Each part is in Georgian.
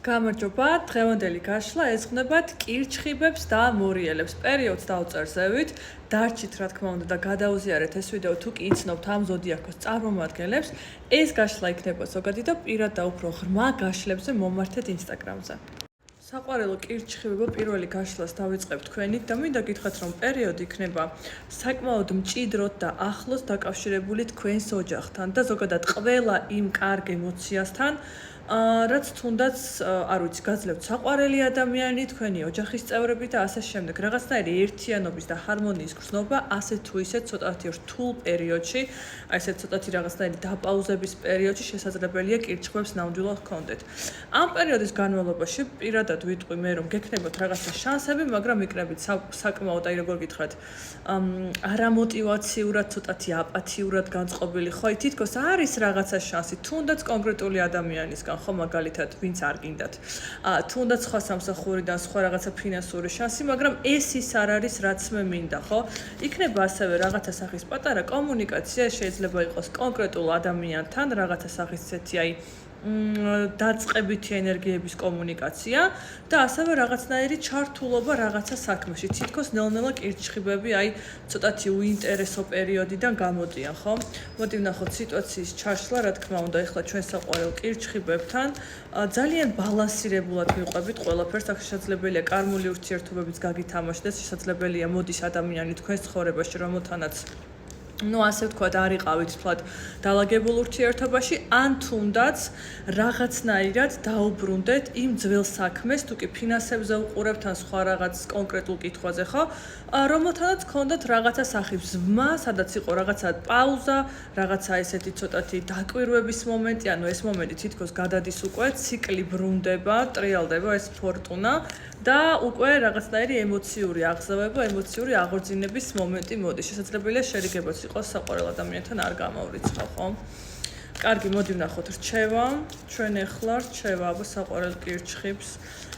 გამარჯობა, დღევანდელი გაშლა ეძღვნებათ კირჩხიბებს და მორიელებს. პერიოდს დავწერზევით, დარჩით რა თქმა უნდა და გადაუზიარეთ ეს ვიდეო თუ კი იცნობთ ამ ზოდიაქოს წარმომადგენლებს. ეს გაშლა იქნება ზოგადი და პირად და უფრო ღრმა გაშლებზე მომართეთ ინსტაგრამზე. საყვარელო კირჩხიბებო, პირველი გაშლას დავიწყებ თქვენით და მინდა გითხრათ, რომ პერიოდი იქნება საკმაოდ მჭიდროდ და ახლოს დაკავშირებული თქვენს ოჯახთან და ზოგადად ყველა იმ კარგ ემოციასთან, რაც თუნდაც არ ვიცი, გაძლევთ საყვარელი ადამიანი, თქვენი ოჯახის წევრები და ასე შემდეგ. რაღაცნაირი ერთიანობის და ჰარმონიის გრძნობა ასე თუ ისე ცოტათი რთულ პერიოდში, აი ესე ცოტათი რაღაცნაირი დაპაუზების პერიოდში შესაძლებელია კირჩხიბებს ნამდვილად ჰქონდეთ. ამ პერიოდის განმავლობაში პირადად ვიტყვი მე, რომ გექნებათ რაღაცა შანსები, მაგრამ იქნებით საკმაოდ, აი როგორ გითხრათ, არამოტივაციურად, ცოტათი აპათიურად განწყობილი, ხო, თითქოს არის რაღაცა შანსი, თუნდაც კონკრეტული ადამიანისგან, ხო, მაგალითად, ვინც არ გინდათ. თუნდაც სხვა სამსახურიდან, სხვა რაღაცა ფინანსური შანსი, მაგრამ ეს ის არ არის, რაც მე მინდა, ხო? იქნება ასევე რაღაცა სახის პატარა კომუნიკაცია, შეიძლება იყოს კონკრეტულ ადამიანთან, რაღაცა სახის ესეთი, აი დაწყებითი ენერგიების კომუნიკაცია და ასევე რაღაცნაირი ჩართულობა რაღაცა საქმეში. თითქოს ნელ-ნელა კირჩხიბები, აი ცოტათი უინტერესო პერიოდიდან გამოდიან, ხო? მოდი ვნახოთ სიტუაციის ჩაშლა, რა თქმა უნდა, ეხლა ჩვენ საყვარელ კირჩხიბებთან ძალიან ბალანსირებულად ვიყვებით ყველაფერს, აქ შესაძლებელია კარმული ურთიერთობებიც გაგითამაშდეს, შესაძლებელია მოდის ადამიანი თქვენს ცხოვრებაში, რომელთანაც ასე ვთქვათ, არ იყავით თვლად დალაგებულ ურთიერთობაში, ან თუნდაც რაღაცნაირად დაუბრუნდეთ იმ ძველ საქმეს, თუ კი ფინანსებზე უყურებთ, ან სხვა რაღაც კონკრეტულ კითხვაზე, ხო? რომელთანაც გქონდათ რაღაცა სახის ზმა, სადაც იყო რაღაცა პაუზა, რაღაცა ესეთი ცოტათი დაკვირვების მომენტი, ანუ ეს მომენტი თითქოს გადადის უკვე, ციკლი ბრუნდება, ტრიალდება ეს ფორტუნა და უკვე რაღაცნაირი ემოციური აღზევება, ემოციური აღორძინების მომენტი მოდის. შესაძლებელია შერიგებაც იყოს საყვარელ ადამიანთან არ გამოვრიცხო, ხო? კარგი, მოდი ვნახოთ რჩევა. ჩვენ ეხლა რჩევა აბა საყვარელ კირჩხიბს.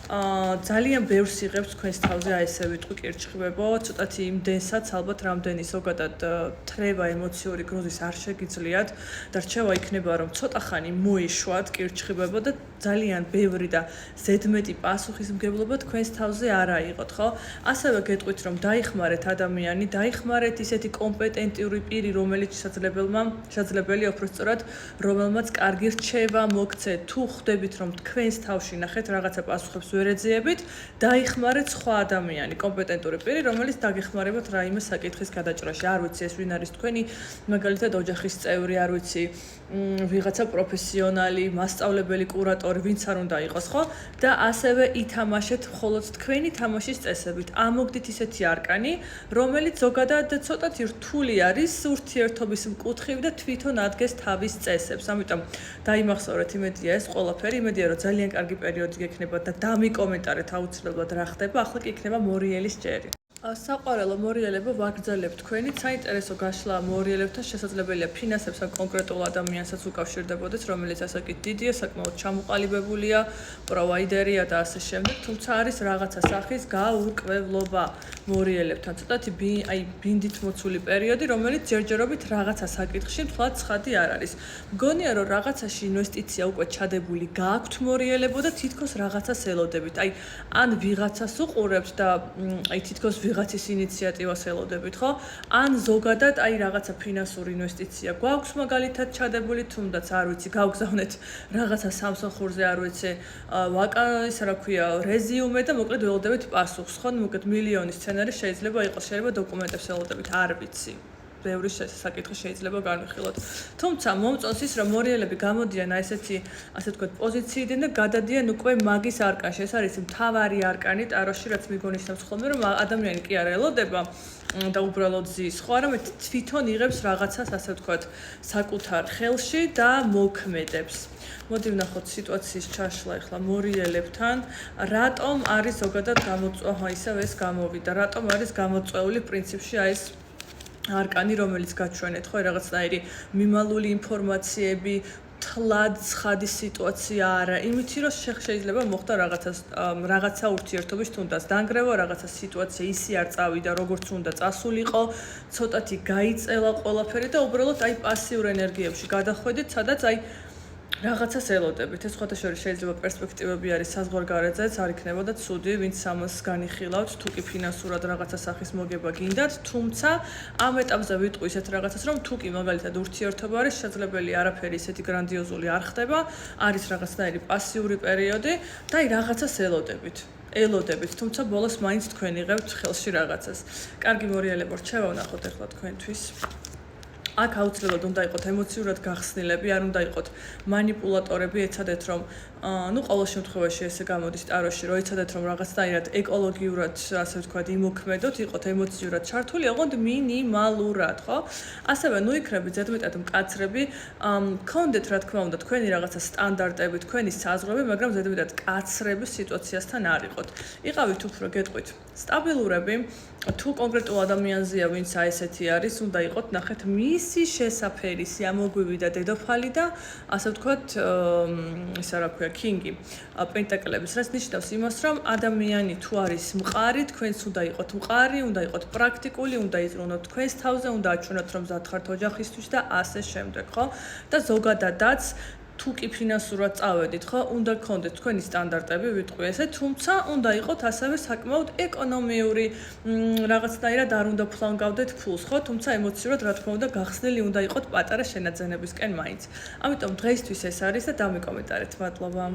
ძალიან ბევრს იღებს თქვენს თავზე, აი ესე ვიტყვი კირჩხიბებო, ცოტათი იმდენსაც ალბათ რამდენი ზოგადად თრევა ემოციური გროზის არ შეგიძლიათ და რჩევა იქნება, რომ ცოტა ხანი მოეშვათ კირჩხიბებო და ძალიან ბევრი და ზედმეტი პასუხისმგებლობა თქვენს თავზე არ აიღოთ, ხო? ასევე გეტყვით, რომ დაიხმარეთ ადამიანი, დაიხმარეთ ისეთი კომპეტენტური პირი, რომელიც შესაძლებელია უბრალოდ რომელმაც კარგი რჩევა მოგცეთ. თუ ხვდებით, რომ თქვენს თავში ნახეთ რაღაცა პასუხებს ვერ ეძიებით, დაიხმარეთ სხვა ადამიანი, კომპეტენტური პირი, რომელიც დაგეხმარებათ რაიმე საკითხის გადაჭრაში. არ ვიცი, ეს ვინ არის თქვენი, მაგალითად ოჯახის წევრი, არ ვიცი, ვიღაცა პროფესიონალი, მასწავლებელი, კურატორი, ვინც არ უნდა იყოს, ხო? და ასევე ითამაშეთ მხოლოდ თქვენი თამაშის წესებით. ამოგდით ისეთი არკანი, რომელიც ზოგადად ცოტათი რთული არის ურთიერთობის მკუთხივ და თვითონ ადგენს თავის წესებს. ამიტომ დაიმახსოვრეთ, იმედია ეს ყველაფერი, იმედია რომ ძალიან კარგი პერიოდი გექნებათ და დამიკომენტარეთ აუცილებლად რა ხდება. ახლა კი იქნება მორიელის ჯერი. საყვარელო მორიელებო, ვაგრძელებთ თქვენით საინტერესო გაშლა მორიელებთან, შესაძლებელია ფინანსებს ან კონკრეტულ ადამიანსაც უკავშირდებოდეთ, რომელიც ასე კი დიდია, საკმაოდ ჩამოყალიბებულია, პროვაიდერია და ასე შემდეგ, თუმცა არის რაღაცა სახის გაურკვევლობა მორიელებთან. ცოტათი ბინდით მოცული პერიოდი, რომელიც ჯერჯერობით რაღაცა საკითხში თვალ ცხადი არ არის. მგონია, რომ რაღაცაში ინვესტიცია უკვე ჩადებული გააქვთ მორიელებო და თითქოს რაღაცას ელოდებით. აი, ან ვიღაცას უყურებთ და აი თითქოს ვიღაცის ინიციატივას ელოდებით, ხო? ან ზოგადად აი რაღაცა ფინანსური ინვესტიცია გვაქვს მაგალითად ჩადებული, თუნდაც არ ვიცი, გავგზავნეთ რაღაცა სამსახურზე, არ ვიცი, ისე რა ქვია, რეზიუმე და მოკლედ ველოდებით პასუხს, ხო? მოკლედ მილიონის სცენარი შეიძლება იყოს, შეიძლება დოკუმენტებს ელოდებით, არ ვიცი. ბევრი საკითხი შეიძლება განვიხილოთ. თუმცა მომწონს ის, რომ მორიელები გამოდიან ესეთი, ასე ვთქვათ, პოზიციიდან და გადადიან უკვე მაგის არკანში. ეს არის მთავარი არკანი ტაროში, რაც მიგონიშნავს ხოლმე, რომ ადამიანი კი არ ელოდება და უბრალოდ ზის, ხო, არამედ თვითონ იღებს რაღაცას, ასე ვთქვათ, საკუთარ ხელში და მოქმედებს. მოდი ვნახოთ სიტუაციის ჩაშლა ახლა მორიელებთან. რატომ არის ზოგადად ისევ ეს გამოვიდა, რატომ არის გამოწვეული პრინციპში აი ეს არკანი, რომელიც გაჩვენეთ, ხო, რაღაცნაირი მიმალული ინფორმაციები, თლად ცხადი სიტუაცია არა, იმითი რომ შეიძლება მოხდა რაღაცა ურთიერთობის თუნდაც დანგრევა, რაღაცა სიტუაცია ისე არ წავიდა, როგორც უნდა წასულიყო, ცოტათი გაიწელა ყველაფერი და უბრალოდ აი პასიურ ენერგიებში გადახვედით, სადაც აი რაღაცას ელოდებით. ეს სხვადასხვა შეიძლება პერსპექტივები არის საზღვარგარეთზეც, არ იქნებოდა ცუდი, ვინც ამას განიხილავთ, თუ კი ფინანსურად რაღაცა სახის მოგება გინდათ, თუმცა ამ ეტაპზე ვიტყვი ისეთ რაღაცას, რომ თუ კი მაგალითად ურთიერთობა არის, შესაძლებელი არაფერი ისეთი გრანდიოზული არ ხდება, არის რაღაცნაირი პასიური პერიოდი და აი რაღაცას ელოდებით, თუმცა ბოლოს მაინც თქვენ იღებთ ხელში რაღაცას. კარგი მორიელება რჩევა ვნახოთ ახლა თქვენთვის. აქ აუცილებლად უნდა იყოთ ემოციურად გახსნილები, არ უნდა იყოთ манипуляტორები, ეცადეთ რომ ყოველ შემთხვევაში ესე გამოდის ტაროში, რომ ეცადეთ რომ რაღაცნაირად ეკოლოგიურად, ასე ვთქვათ, იმოქმედოთ, იყოთ ემოციურად ჩართული, ოღონდ მინიმალურად, ხო? ასევე იქნებით ზედმეტად მკაცრები, გქონდეთ რა თქმა უნდა თქვენი რაღაცა სტანდარტები, თქვენი საზღვრები, მაგრამ ზედმეტად კაცრები სიტუაციასთან არ იყოთ. იყავით უფრო გეტყვით სტაბილურები, თუ კონკრეტულ ადამიანზეა, ვინც აი ესეთი არის, უნდა იყოთ ნახეთ მისი შესაფერი, სიამოგვივი და დედოფალი და ასე ვთქვათ, ისა რა ქვია, კინგი პენტაკლების, რაც ნიშნავს იმას, რომ ადამიანი თუ არის მყარი, თქვენს უნდა იყოთ მყარი, უნდა იყოთ პრაქტიკული, უნდა იზრუნოთ თქვენს თავზე, უნდა აჩვენოთ რომ მზად ხართ ოჯახისთვის და ასე შემდეგ, ხო? და ზოგადადაც თუ კი ფინანსურად წავედით, ხო, უნდა გქონდეთ თქვენი სტანდარტები, ვიტყვი ესე, თუმცა უნდა იყოთ ასევე საკმაოდ ეკონომიური, რაღაცნაირად არ უნდა ფლანგავდეთ ფულს, ხო, თუმცა ემოციურად რა თქმა უნდა გახსნილი უნდა იყოთ პატარა შენაძენებისკენ მაინც. ამიტომ დღეისთვის ეს არის და დამიკომენტარეთ, მადლობა.